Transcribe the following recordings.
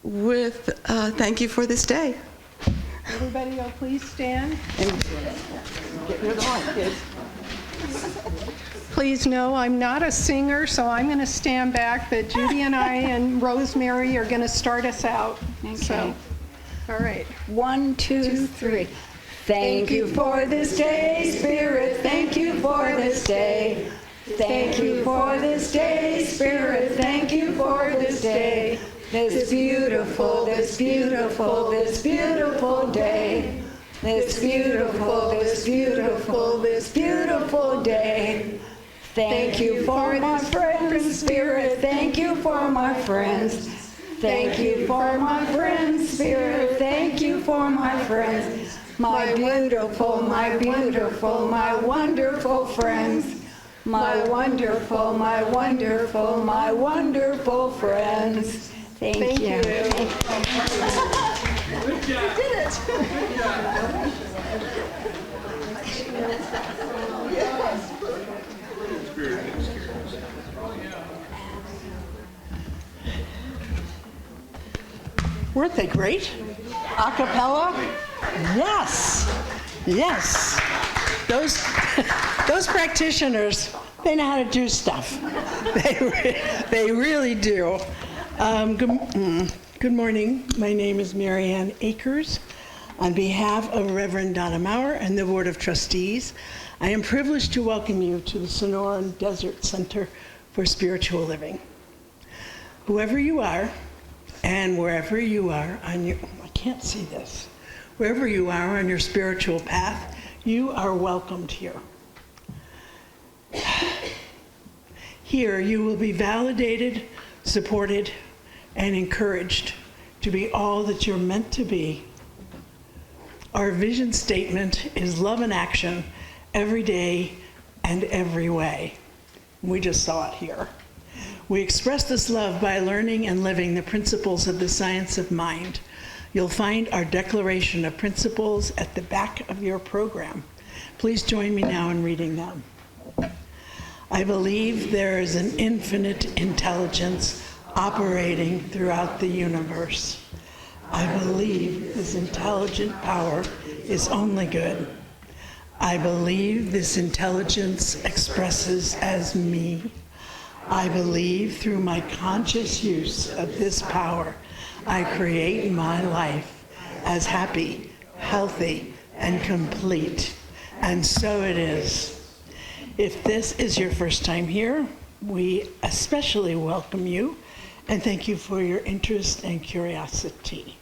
with thank you for this day. Everybody will please stand. Get rid of the mic, kids. Please know I'm not a singer, so I'm going to stand back, but Judy and I and Rosemary are going to start us out. Okay. So, all right. 1, 2, 3. Thank you for this day, Spirit. Thank you for this day. Thank you for this day, Spirit. Thank you for this day. This beautiful, this beautiful, this beautiful day. This beautiful, this beautiful, this beautiful day. Thank you for my friends, Spirit. Thank you for my friends. Thank you for my friends, Spirit. Thank you for my friends. My beautiful, my beautiful, my wonderful friends. My wonderful, my wonderful, my wonderful friends. Thank you. You did it. Weren't they great? A cappella? Yes. Yes. Those practitioners, they know how to do stuff. They really do. Good morning. My name is Mary Ann Akers. On behalf of Reverend Donna Maurer and the Board of Trustees, I am privileged to welcome you to the Sonoran Desert Center for Spiritual Living. Whoever you are, and wherever you are on your, I can't see this, wherever you are on your spiritual path, you are welcomed here. Here you will be validated, supported, and encouraged to be all that you're meant to be. Our vision statement is love in action every day and every way. We just saw it here. We express this love by learning and living the principles of the science of mind. You'll find our declaration of principles at the back of your program. Please join me now in reading them. I believe there is an infinite intelligence operating throughout the universe. I believe this intelligent power is only good. I believe this intelligence expresses as me. I believe through my conscious use of this power, I create my life as happy, healthy, and complete. And so it is. If this is your first time here, we especially welcome you and thank you for your interest and curiosity.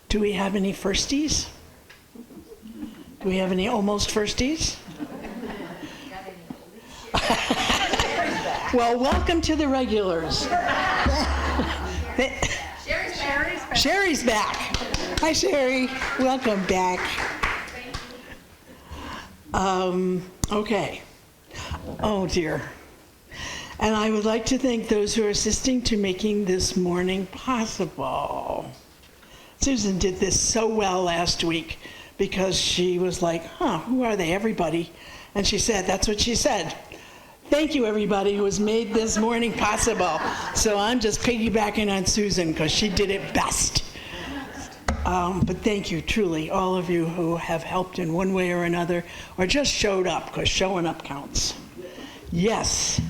Do we have any firsties? Do we have any almost firsties? Well, welcome to the regulars. Sherry's back. Hi, Sherry. Welcome back. Okay. Oh, dear. And I would like to thank those who are assisting to making this morning possible. Susan did this so well last week because she was like, who are they, everybody? And she said, that's what she said. Thank you, everybody who has made this morning possible. So I'm just piggybacking on Susan because she did it best. But thank you, truly, all of you who have helped in one way or another, or just showed up, because showing up counts. Yes.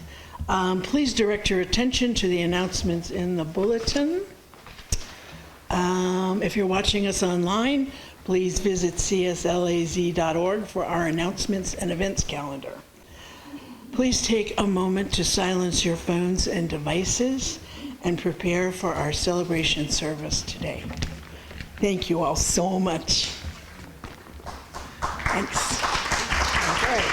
Please direct your attention to the announcements in the bulletin. If you're watching us online, please visit cslaz.org for our announcements and events calendar. Please take a moment to silence your phones and devices and prepare for our celebration service today. Thank you all so much. Thanks. Okay.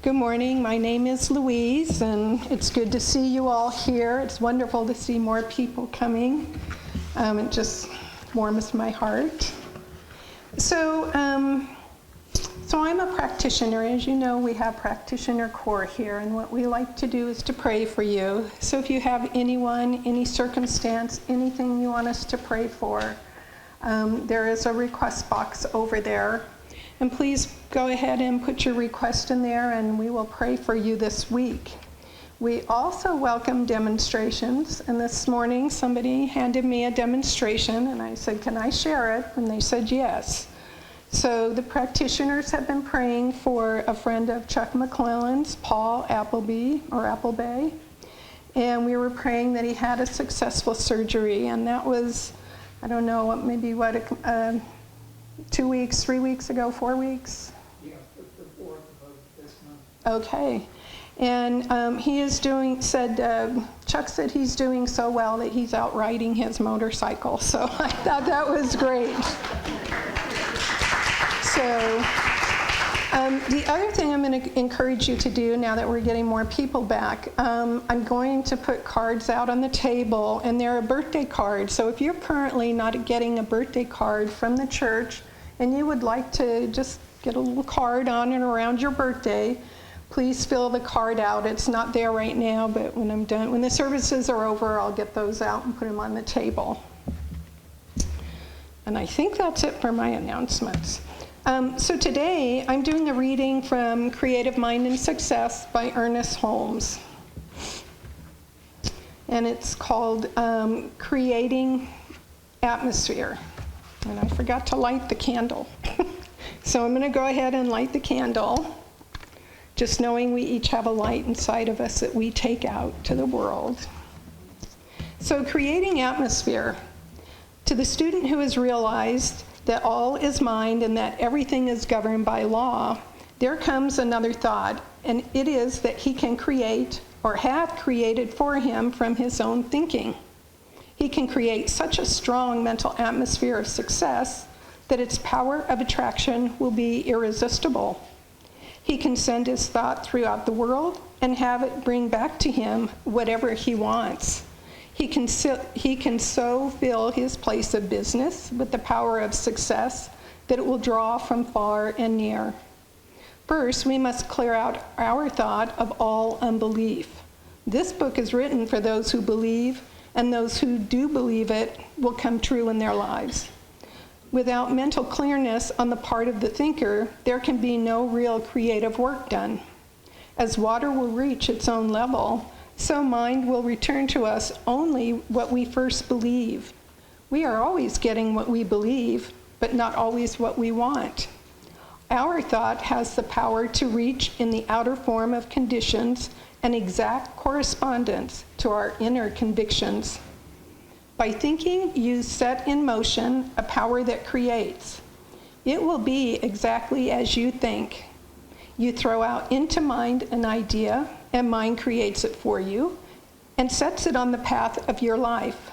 Good morning. My name is Louise, and it's good to see you all here. It's wonderful to see more people coming. It just warms my heart. So I'm a practitioner. As you know, we have practitioner core here, and what we like to do is to pray for you. So if you have anyone, any circumstance, anything you want us to pray for, there is a request box over there. And please go ahead and put your request in there, and we will pray for you this week. We also welcome demonstrations, and this morning somebody handed me a demonstration, and I said, can I share it? And they said yes. So the practitioners have been praying for a friend of Chuck McClellan's, Paul Appleby, and we were praying that he had a successful surgery, and that was, I don't know, maybe 2 weeks, 3 weeks ago, 4 weeks? Yeah, the 4th of this month. Okay. And he is Chuck said he's doing so well that he's out riding his motorcycle. So I thought that was great. So the other thing I'm going to encourage you to do now that we're getting more people back, I'm going to put cards out on the table, and they're a birthday card. So if you're currently not getting a birthday card from the church and you would like to just get a little card on and around your birthday, please fill the card out. It's not there right now, but when I'm done, when the services are over, I'll get those out and put them on the table. And I think that's it for my announcements. So today, I'm doing a reading from Creative Mind and Success by Ernest Holmes. And it's called Creating Atmosphere. And I forgot to light the candle. So I'm going to go ahead and light the candle, just knowing we each have a light inside of us that we take out to the world. So creating atmosphere. To the student who has realized that all is mind and that everything is governed by law, there comes another thought, and it is that he can create or have created for him from his own thinking. He can create such a strong mental atmosphere of success that its power of attraction will be irresistible. He can send his thought throughout the world and have it bring back to him whatever he wants. He can so fill his place of business with the power of success that it will draw from far and near. First, we must clear out our thought of all unbelief. This book is written for those who believe, and those who do believe it will come true in their lives. Without mental clearness on the part of the thinker, there can be no real creative work done. As water will reach its own level, so mind will return to us only what we first believe. We are always getting what we believe, but not always what we want. Our thought has the power to reach in the outer form of conditions an exact correspondence to our inner convictions. By thinking, you set in motion a power that creates. It will be exactly as you think. You throw out into mind an idea, and mind creates it for you and sets it on the path of your life.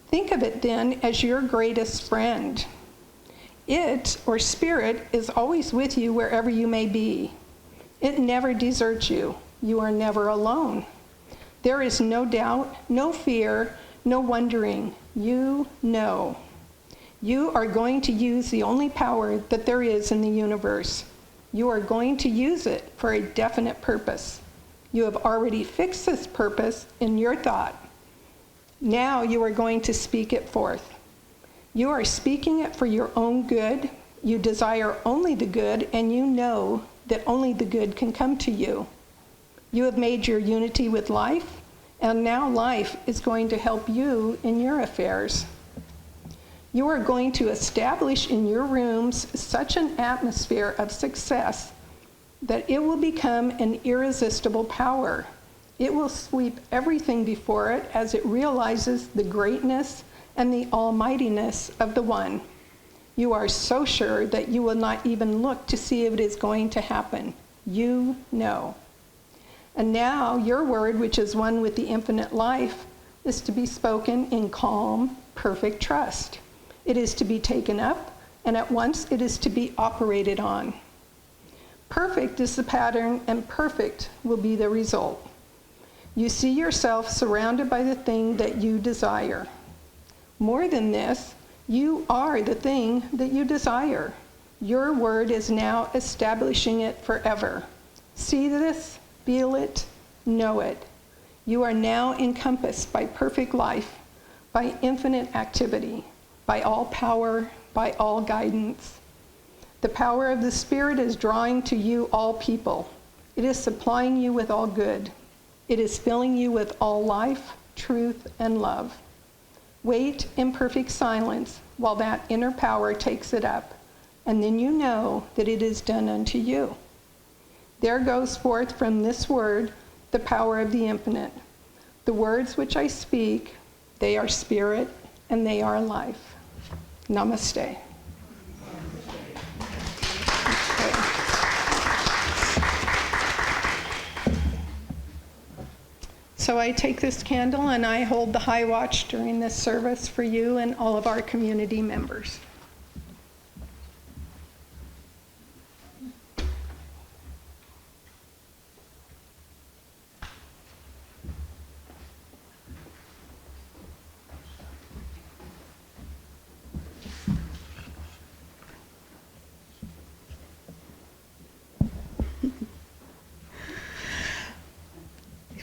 Think of it then as your greatest friend. It, or spirit, is always with you wherever you may be. It never deserts you. You are never alone. There is no doubt, no fear, no wondering. You know. You are going to use the only power that there is in the universe. You are going to use it for a definite purpose. You have already fixed this purpose in your thought. Now you are going to speak it forth. You are speaking it for your own good. You desire only the good, and you know that only the good can come to you. You have made your unity with life, and now life is going to help you in your affairs. You are going to establish in your rooms such an atmosphere of success that it will become an irresistible power. It will sweep everything before it as it realizes the greatness and the almightiness of the One. You are so sure that you will not even look to see if it is going to happen. You know. And now your word, which is one with the infinite life, is to be spoken in calm, perfect trust. It is to be taken up, and at once it is to be operated on. Perfect is the pattern, and perfect will be the result. You see yourself surrounded by the thing that you desire. More than this, you are the thing that you desire. Your word is now establishing it forever. See this, feel it, know it. You are now encompassed by perfect life, by infinite activity, by all power, by all guidance. The power of the Spirit is drawing to you all people. It is supplying you with all good. It is filling you with all life, truth, and love. Wait in perfect silence while that inner power takes it up, and then you know that it is done unto you. There goes forth from this word the power of the infinite. The words which I speak, they are spirit and they are life. Namaste. So I take this candle and I hold the high watch during this service for you and all of our community members.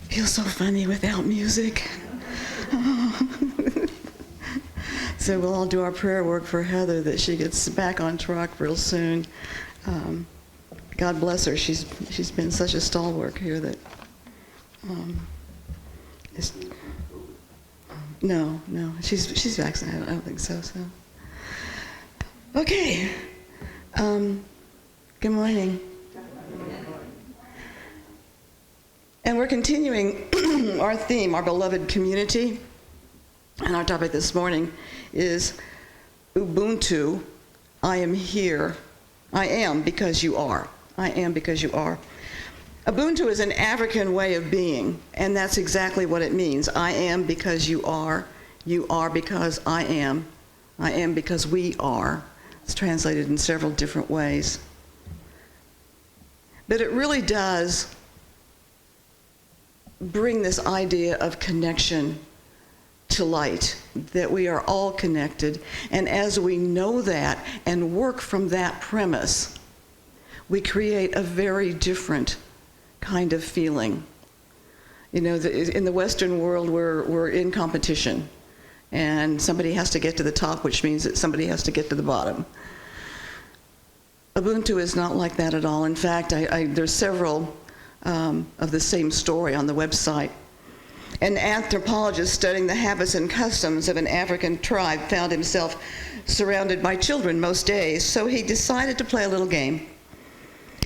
Feels so funny without music. So we'll all do our prayer work for Heather that she gets back on track real soon. God bless her. She's been such a stalwart here that. No, she's vaccinated. I don't think so. So. Okay. Good morning. And we're continuing our theme, our beloved community. And our topic this morning is Ubuntu. I am here. I am because you are. I am because you are. Ubuntu is an African way of being, and that's exactly what it means. I am because you are. You are because I am. I am because we are. It's translated in several different ways. But it really does bring this idea of connection to light, that we are all connected. And as we know that and work from that premise, we create a very different kind of feeling. You know, in the Western world, we're in competition, and somebody has to get to the top, which means that somebody has to get to the bottom. Ubuntu is not like that at all. In fact, there's several of the same story on the website. An anthropologist studying the habits and customs of an African tribe found himself surrounded by children most days, so he decided to play a little game.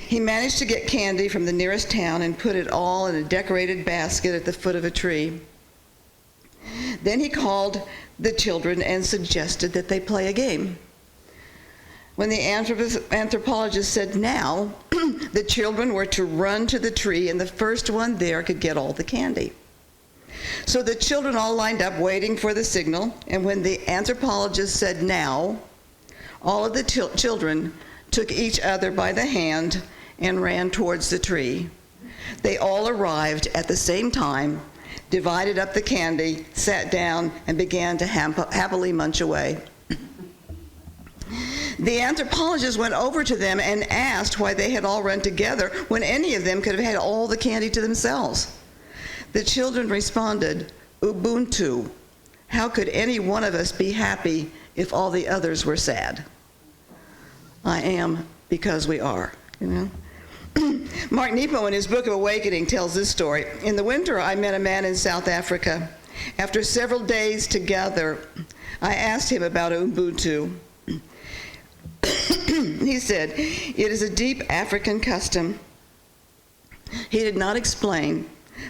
He managed to get candy from the nearest town and put it all in a decorated basket at the foot of a tree. Then he called the children and suggested that they play a game. When the anthropologist said now, the children were to run to the tree, and the first one there could get all the candy. So the children all lined up waiting for the signal, and when the anthropologist said now, all of the children took each other by the hand and ran towards the tree. They all arrived at the same time, divided up the candy, sat down, and began to happily munch away. The anthropologist went over to them and asked why they had all run together when any of them could have had all the candy to themselves. The children responded, Ubuntu. How could any one of us be happy if all the others were sad? I am because we are, you know. Mark Nepo in his book of Awakening tells this story. In the winter, I met a man in South Africa. After several days together, I asked him about Ubuntu. He said, it is a deep African custom. He did not explain,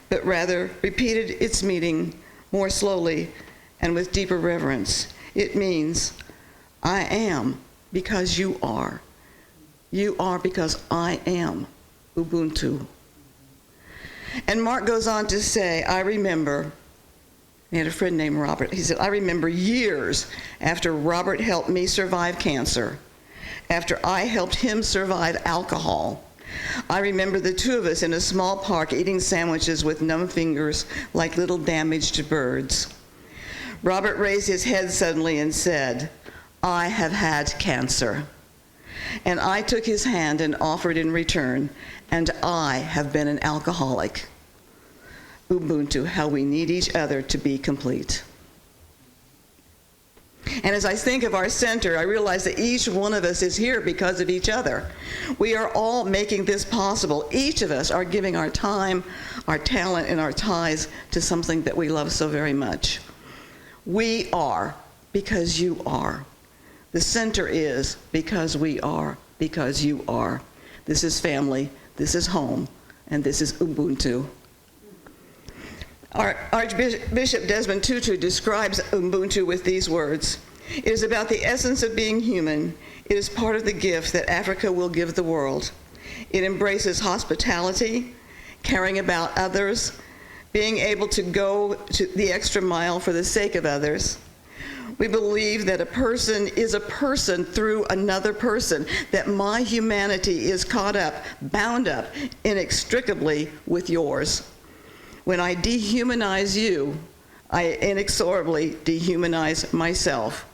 but rather repeated its meaning more slowly and with deeper reverence. It means, I am because you are. You are because I am Ubuntu. And Mark goes on to say, I remember, he had a friend named Robert. He said, I remember years after Robert helped me survive cancer, after I helped him survive alcohol, I remember the two of us in a small park eating sandwiches with numb fingers like little damaged birds. Robert raised his head suddenly and said, "I have had cancer." And I took his hand and offered in return, "And I have been an alcoholic." Ubuntu, how we need each other to be complete. And as I think of our center, I realize that each one of us is here because of each other. We are all making this possible. Each of us are giving our time, our talent, and our ties to something that we love so very much. We are because you are. The center is because we are, because you are. This is family, this is home, and this is Ubuntu. Archbishop Desmond Tutu describes Ubuntu with these words: "It is about the essence of being human. It is part of the gift that Africa will give the world. It embraces hospitality, caring about others, being able to go to the extra mile for the sake of others. We believe that a person is a person through another person, that my humanity is caught up, bound up inextricably with yours. When I dehumanize you, I inexorably dehumanize myself.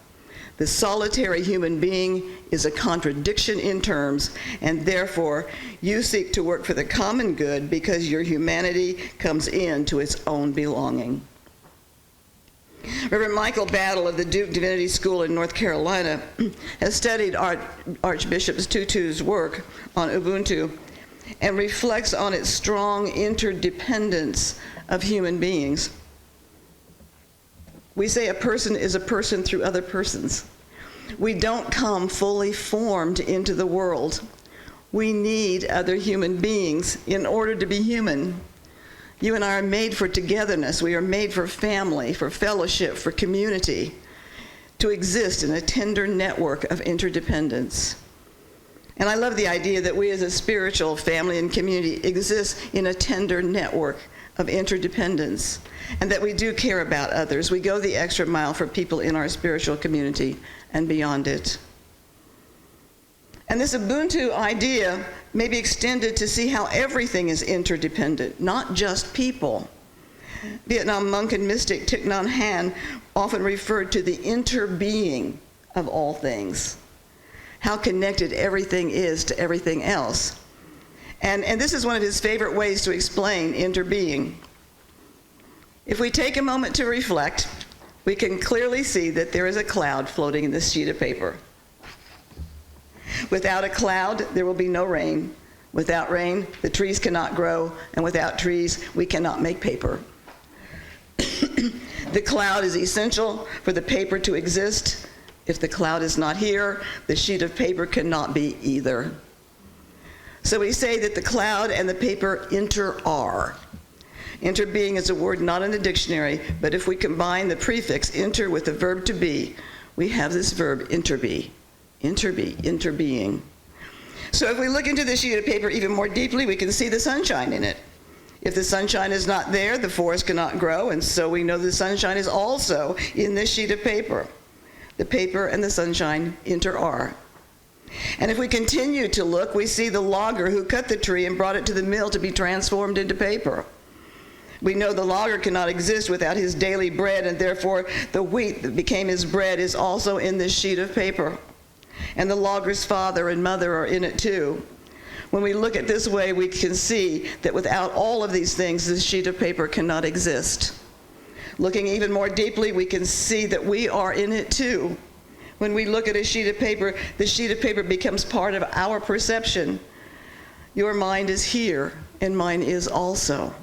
The solitary human being is a contradiction in terms, and therefore you seek to work for the common good because your humanity comes into its own belonging." Reverend Michael Battle of the Duke Divinity School in North Carolina has studied Archbishop Tutu's work on Ubuntu and reflects on its strong interdependence of human beings. We say a person is a person through other persons. We don't come fully formed into the world. We need other human beings in order to be human. You and I are made for togetherness. We are made for family, for fellowship, for community, to exist in a tender network of interdependence. And I love the idea that we as a spiritual family and community exist in a tender network of interdependence, and that we do care about others. We go the extra mile for people in our spiritual community and beyond it. And this Ubuntu idea may be extended to see how everything is interdependent, not just people. Vietnam monk and mystic Thich Nhat Hanh often referred to the interbeing of all things, how connected everything is to everything else. And this is one of his favorite ways to explain interbeing. If we take a moment to reflect, we can clearly see that there is a cloud floating in this sheet of paper. Without a cloud, there will be no rain. Without rain, the trees cannot grow, and without trees, we cannot make paper. The cloud is essential for the paper to exist. If the cloud is not here, the sheet of paper cannot be either. So we say that the cloud and the paper inter-are. Interbeing is a word not in the dictionary, but if we combine the prefix inter with the verb to be, we have this verb interbe. Interbeing. So if we look into this sheet of paper even more deeply, we can see the sunshine in it. If the sunshine is not there, the forest cannot grow, and so we know the sunshine is also in this sheet of paper. The paper and the sunshine inter-are. And if we continue to look, we see the logger who cut the tree and brought it to the mill to be transformed into paper. We know the logger cannot exist without his daily bread, and therefore the wheat that became his bread is also in this sheet of paper. And the logger's father and mother are in it too. When we look at this way, we can see that without all of these things, this sheet of paper cannot exist. Looking even more deeply, we can see that we are in it too. When we look at a sheet of paper, the sheet of paper becomes part of our perception. Your mind is here, and mine is also.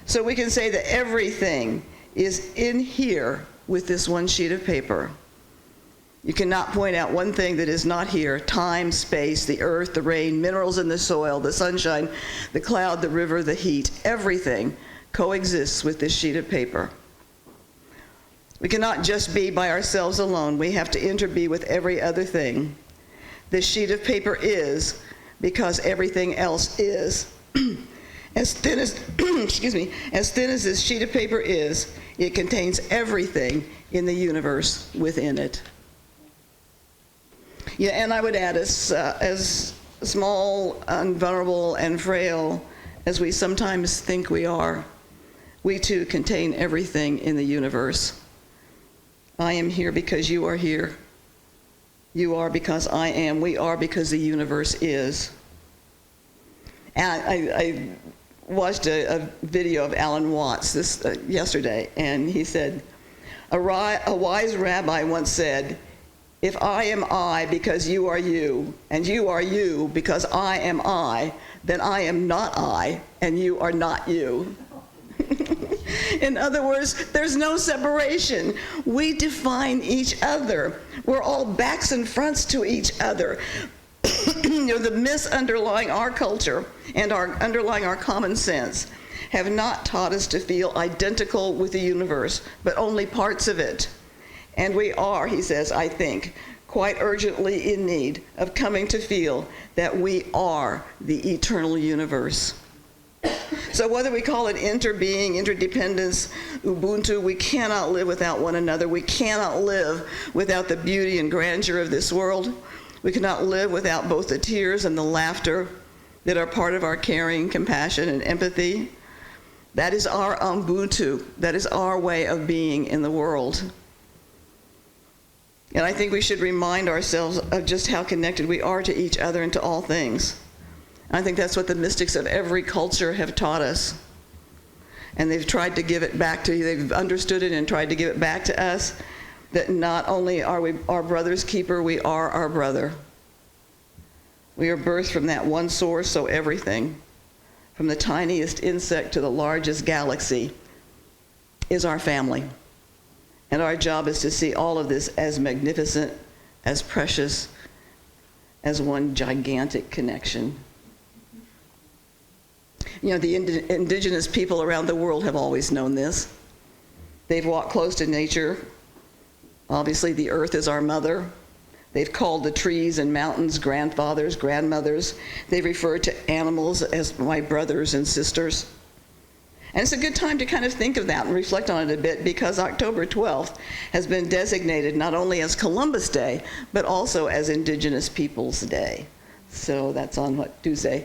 So we can say that everything is in here with this one sheet of paper. You cannot point out one thing that is not here: time, space, the earth, the rain, minerals in the soil, the sunshine, the cloud, the river, the heat. Everything coexists with this sheet of paper. We cannot just be by ourselves alone. We have to interbe with every other thing. This sheet of paper is because everything else is. As thin as, as thin as this sheet of paper is, it contains everything in the universe within it. Yeah, and I would add, as small, vulnerable, and frail as we sometimes think we are, we too contain everything in the universe. I am here because you are here. You are because I am. We are because the universe is. And I watched a video of Alan Watts yesterday, and he said, a wise rabbi once said, if I am I because you are you, and you are you because I am I, then I am not I, and you are not you. In other words, there's no separation. We define each other. We're all backs and fronts to each other. The myths underlying our culture and underlying our common sense have not taught us to feel identical with the universe, but only parts of it. And we are, he says, I think, quite urgently in need of coming to feel that we are the eternal universe. So whether we call it interbeing, interdependence, Ubuntu, we cannot live without one another. We cannot live without the beauty and grandeur of this world. We cannot live without both the tears and the laughter that are part of our caring, compassion, and empathy. That is our Ubuntu. That is our way of being in the world. And I think we should remind ourselves of just how connected we are to each other and to all things. I think that's what the mystics of every culture have taught us. And they've tried to give it back to you. They've understood it and tried to give it back to us, that not only are we our brother's keeper, we are our brother. We are birthed from that one source, so everything, from the tiniest insect to the largest galaxy, is our family. And our job is to see all of this as magnificent, as precious, as one gigantic connection. You know, the indigenous people around the world have always known this. They've walked close to nature. Obviously, the earth is our mother. They've called the trees and mountains grandfathers, grandmothers. They've referred to animals as my brothers and sisters. And it's a good time to kind of think of that and reflect on it a bit, because October 12th has been designated not only as Columbus Day, but also as Indigenous Peoples Day. So that's on Tuesday.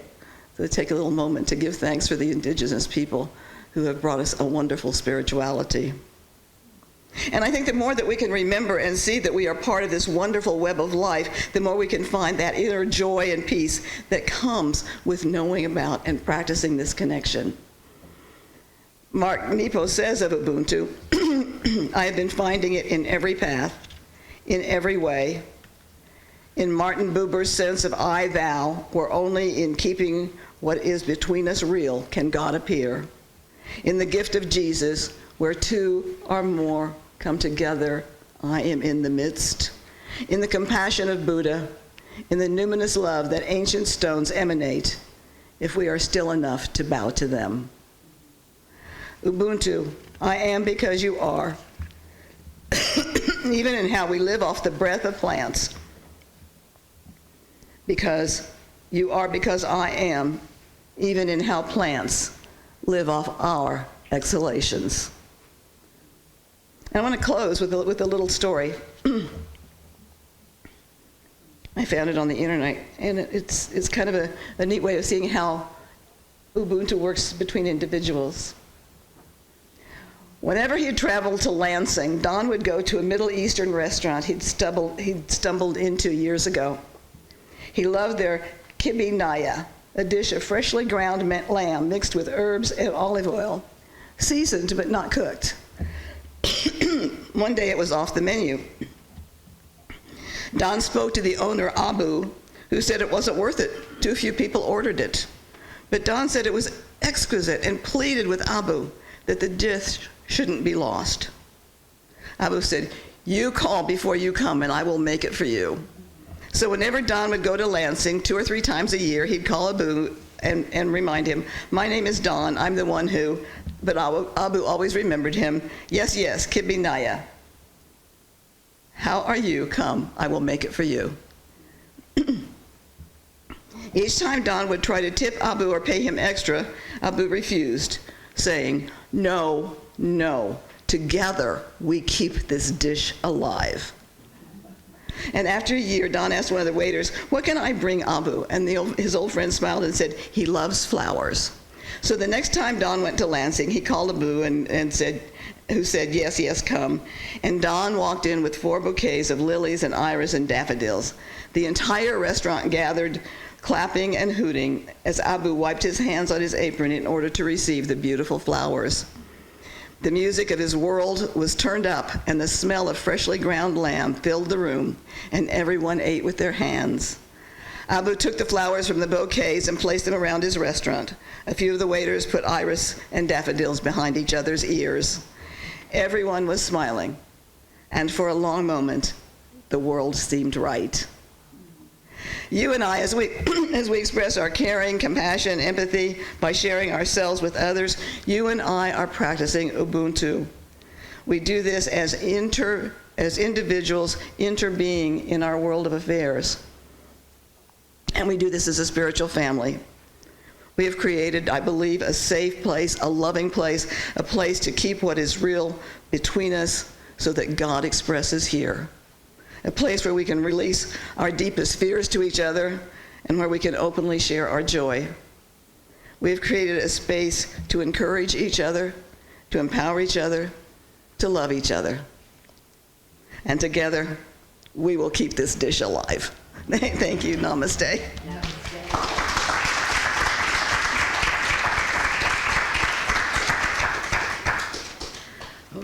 So take a little moment to give thanks for the indigenous people who have brought us a wonderful spirituality. And I think the more that we can remember and see that we are part of this wonderful web of life, the more we can find that inner joy and peace that comes with knowing about and practicing this connection. Mark Nepo says of Ubuntu, I have been finding it in every path, in every way. In Martin Buber's sense of I, thou, where only in keeping what is between us real can God appear. In the gift of Jesus, where two or more come together, I am in the midst. In the compassion of Buddha, in the numinous love that ancient stones emanate, if we are still enough to bow to them. Ubuntu, I am because you are. Even in how we live off the breath of plants. Because you are because I am, even in how plants live off our exhalations. And I want to close with a little story. I found it on the internet, and it's kind of a neat way of seeing how Ubuntu works between individuals. Whenever he'd traveled to Lansing, Don would go to a Middle Eastern restaurant he'd stumbled into years ago. He loved their kibbeh naya, a dish of freshly ground lamb mixed with herbs and olive oil, seasoned but not cooked. One day it was off the menu. Don spoke to the owner, Abu, who said it wasn't worth it. Too few people ordered it. But Don said it was exquisite and pleaded with Abu that the dish shouldn't be lost. Abu said, "You call before you come and I will make it for you." So whenever Don would go to Lansing 2 or 3 times a year, he'd call Abu and remind him, "My name is Don, I'm the one who," but Abu always remembered him, "Yes, yes, kibbeh naya. How are you? Come, I will make it for you." Each time Don would try to tip Abu or pay him extra, Abu refused, saying, "No, no, together we keep this dish alive." And after a year, Don asked one of the waiters, "What can I bring Abu?" And his old friend smiled and said, "He loves flowers." So the next time Don went to Lansing, he called Abu and said, "Yes, yes, come." And Don walked in with 4 bouquets of lilies and iris and daffodils. The entire restaurant gathered, clapping and hooting, as Abu wiped his hands on his apron in order to receive the beautiful flowers. The music of his world was turned up, and the smell of freshly ground lamb filled the room, and everyone ate with their hands. Abu took the flowers from the bouquets and placed them around his restaurant. A few of the waiters put iris and daffodils behind each other's ears. Everyone was smiling, and for a long moment, the world seemed right. You and I, as we express our caring, compassion, empathy by sharing ourselves with others, you and I are practicing Ubuntu. We do this as individuals interbeing in our world of affairs. And we do this as a spiritual family. We have created, I believe, a safe place, a loving place, a place to keep what is real between us so that God expresses here. A place where we can release our deepest fears to each other and where we can openly share our joy. We have created a space to encourage each other, to empower each other, to love each other. And together, we will keep this dish alive. Thank you. Namaste.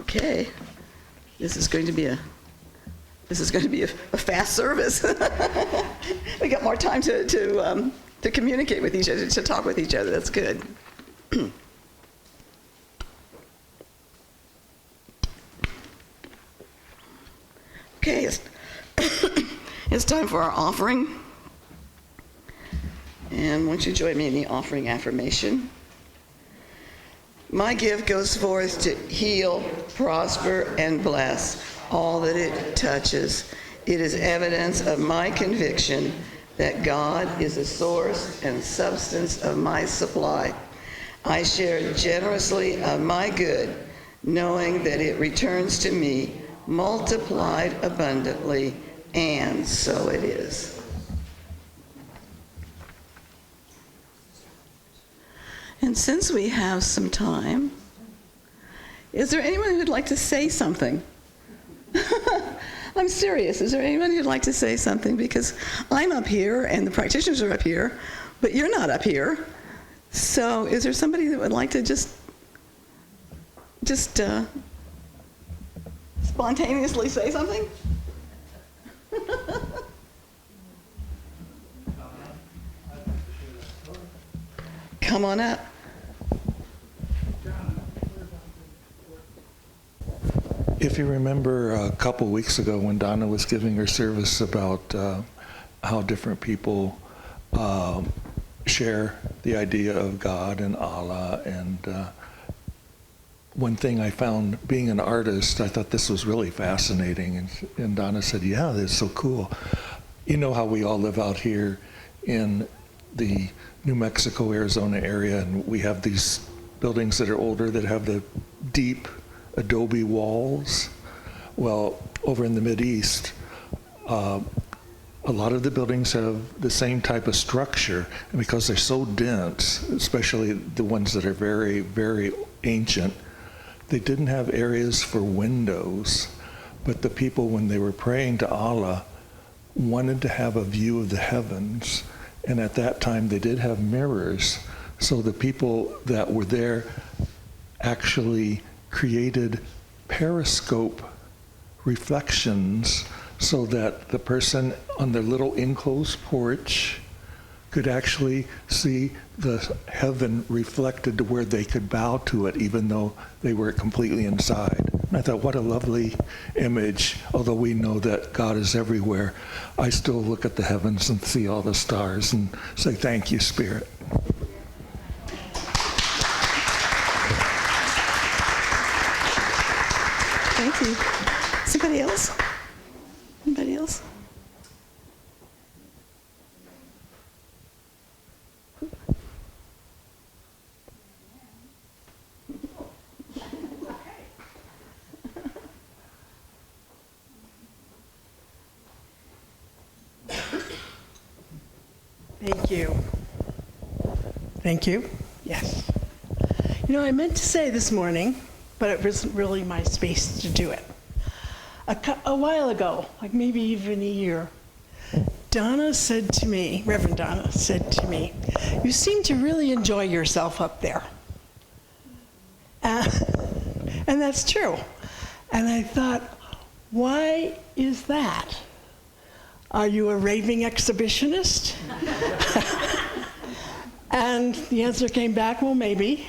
Okay. This is going to be a fast service. We got more time to communicate with each other, to talk with each other. That's good. Okay, it's time for our offering. And won't you join me in the offering affirmation? My gift goes forth to heal, prosper, and bless all that it touches. It is evidence of my conviction that God is the source and substance of my supply. I share generously of my good, knowing that it returns to me multiplied abundantly, and so it is. And since we have some time, is there anyone who'd like to say something? I'm serious. Is there anyone who'd like to say something? Because I'm up here and the practitioners are up here, but you're not up here. So is there somebody that would like to just spontaneously say something? Come on up. If you remember a couple weeks ago when Donna was giving her service about how different people share the idea of God and Allah, and one thing I found, being an artist, I thought this was really fascinating, and Donna said, yeah, that's so cool. You know how we all live out here in the New Mexico, Arizona area, and we have these buildings that are older that have the deep adobe walls. Well, over in the Mideast, a lot of the buildings have the same type of structure, and because they're so dense, especially the ones that are very, very ancient, they didn't have areas for windows. But the people, when they were praying to Allah, wanted to have a view of the heavens, and at that time they did have mirrors. So the people that were there actually created periscope reflections so that the person on their little enclosed porch could actually see the heaven reflected to where they could bow to it even though they were completely inside. And I thought, what a lovely image. Although we know that God is everywhere, I still look at the heavens and see all the stars and say, thank you, Spirit. Thank you. Somebody else? Anybody else? Thank you. Thank you. Yes. You know, I meant to say this morning, but it wasn't really my space to do it. A while ago, like maybe even a year, Donna said to me, Reverend Donna said to me, "You seem to really enjoy yourself up there." And that's true. And I thought, why is that? Are you a raving exhibitionist? And the answer came back, well, maybe.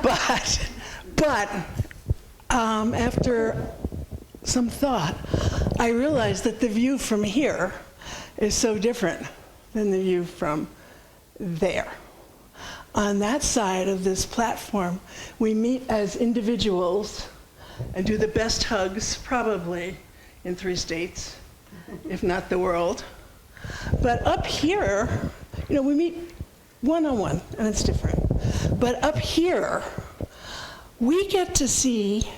But after some thought, I realized that the view from here is so different than the view from there. On that side of this platform, we meet as individuals and do the best hugs, probably in 3 states, if not the world. But up here, you know, we meet one-on-one, and it's different. But up here, we get to see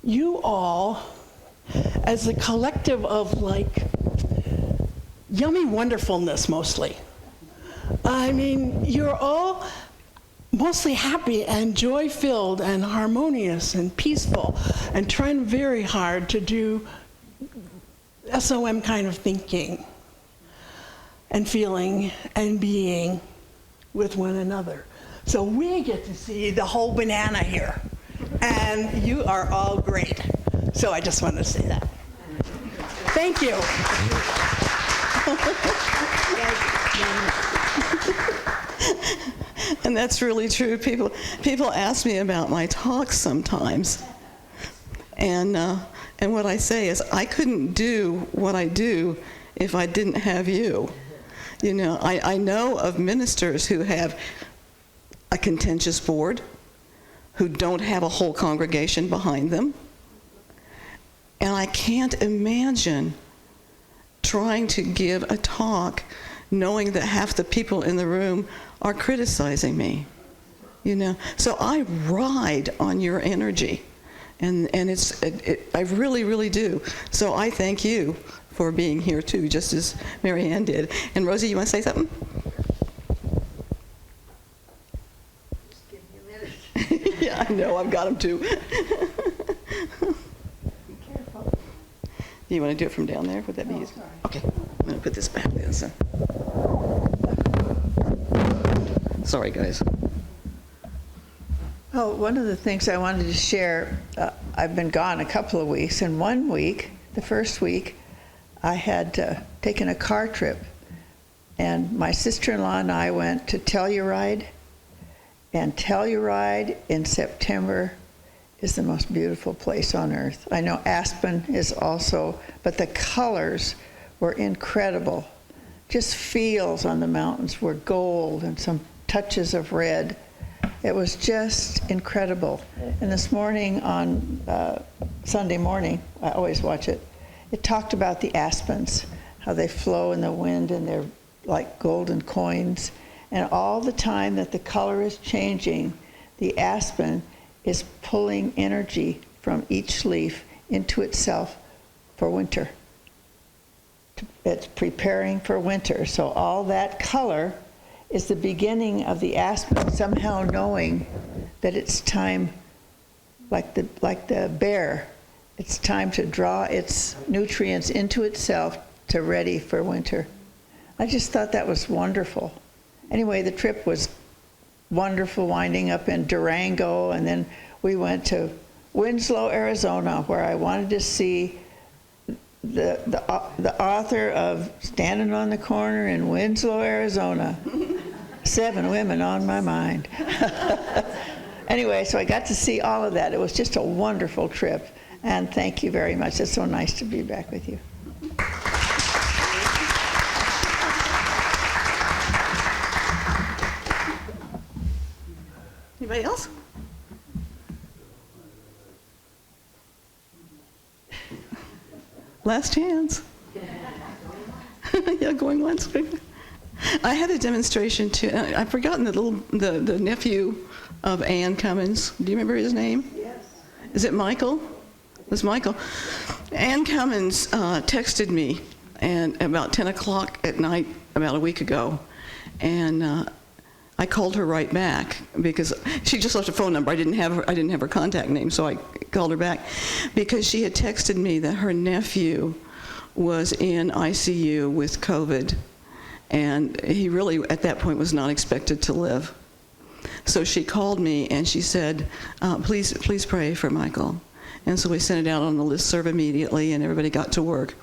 you all as a collective of, like, yummy wonderfulness, mostly. I mean, you're all mostly happy and joy-filled and harmonious and peaceful and trying very hard to do SOM kind of thinking and feeling and being with one another. So we get to see the whole banana here, and you are all great. So I just wanted to say that. Thank you. And that's really true. People ask me about my talks sometimes, and what I say is I couldn't do what I do if I didn't have you. You know, I know of ministers who have a contentious board, who don't have a whole congregation behind them, and I can't imagine trying to give a talk knowing that half the people in the room are criticizing me, you know. So I ride on your energy, and I really, really do. So I thank you for being here too, just as Mary Ann did. And Rosie, you want to say something? Just give me a minute. Yeah, I know, I've got them too. Be careful. Do you want to do it from down there? Would that be easy? Sorry. Okay, I'm going to put this back then. So. Sorry, guys. Oh, one of the things I wanted to share, I've been gone a couple of weeks, and 1 week, the first week, I had taken a car trip, and my sister-in-law and I went to Telluride, and Telluride in September is the most beautiful place on earth. I know Aspen is also, but the colors were incredible. Just fields on the mountains were gold and some touches of red. It was just incredible. And this morning on Sunday morning, I always watch it, it talked about the aspens, how they flow in the wind and they're like golden coins. And all the time that the color is changing, the aspen is pulling energy from each leaf into itself for winter. It's preparing for winter. So all that color is the beginning of the aspen somehow knowing that it's time, like the bear, it's time to draw its nutrients into itself to ready for winter. I just thought that was wonderful. Anyway, the trip was wonderful, winding up in Durango, and then we went to Winslow, Arizona, where I wanted to see the author of Standing on the Corner in Winslow, Arizona. 7 women on my mind. Anyway, so I got to see all of that. It was just a wonderful trip, and thank you very much. It's so nice to be back with you. Anybody else? Last chance. Yeah, going once. I had a demonstration too. I've forgotten the nephew of Ann Cummins. Do you remember his name? Yes. Is it Michael? It was Michael. Ann Cummins texted me and about 10 o'clock at night about a week ago, and I called her right back because she just left a phone number. I didn't have her contact name, so I called her back because she had texted me that her nephew was in ICU with COVID, and he really at that point was not expected to live. So she called me and she said, please pray for Michael. And so we sent it out on the listserv immediately, and everybody got to work.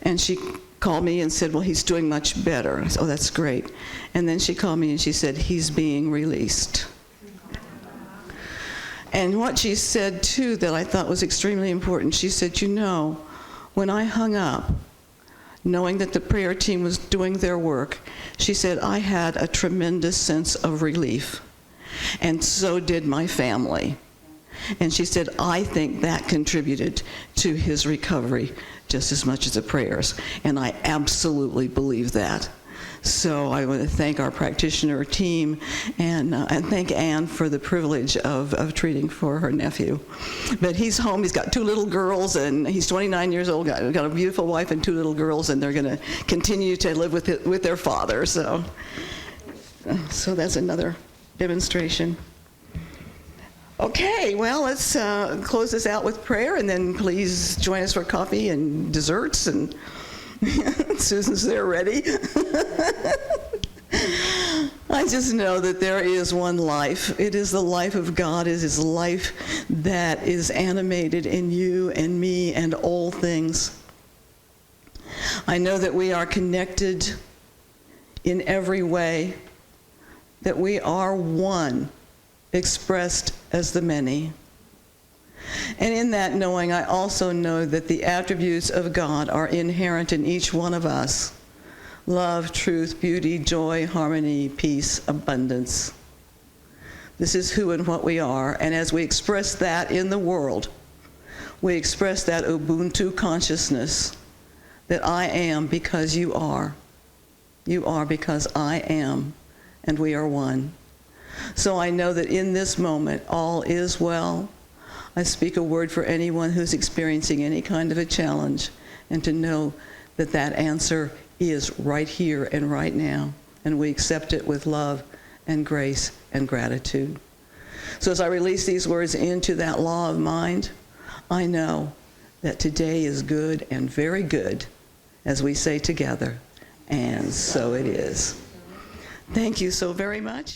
And she called me and said, well, he's doing much better. I said, oh, that's great. And then she called me and she said, he's being released. And what she said, too, that I thought was extremely important, she said, you know, when I hung up, knowing that the prayer team was doing their work, she said, I had a tremendous sense of relief. And so did my family. And she said, I think that contributed to his recovery just as much as the prayers. And I absolutely believe that. So I want to thank our practitioner team and thank Anne for the privilege of treating for her nephew. But he's home. He's got 2 little girls, and he's 29 years old, got a beautiful wife and 2 little girls, and they're going to continue to live with their father. So that's another demonstration. Okay, well, let's close this out with prayer, and then please join us for coffee and desserts, and Susan's there ready. I just know that there is one life. It is the life of God. It is life that is animated in you and me and all things. I know that we are connected in every way, that we are one, expressed as the many. And in that knowing, I also know that the attributes of God are inherent in each one of us: love, truth, beauty, joy, harmony, peace, abundance. This is who and what we are, and as we express that in the world, we express that Ubuntu consciousness, that I am because you are. You are because I am, and we are one. So I know that in this moment, all is well. I speak a word for anyone who's experiencing any kind of a challenge, and to know that that answer is right here and right now, and we accept it with love and grace and gratitude. So as I release these words into that law of mind, I know that today is good and very good, as we say together, and so it is. Thank you so very much.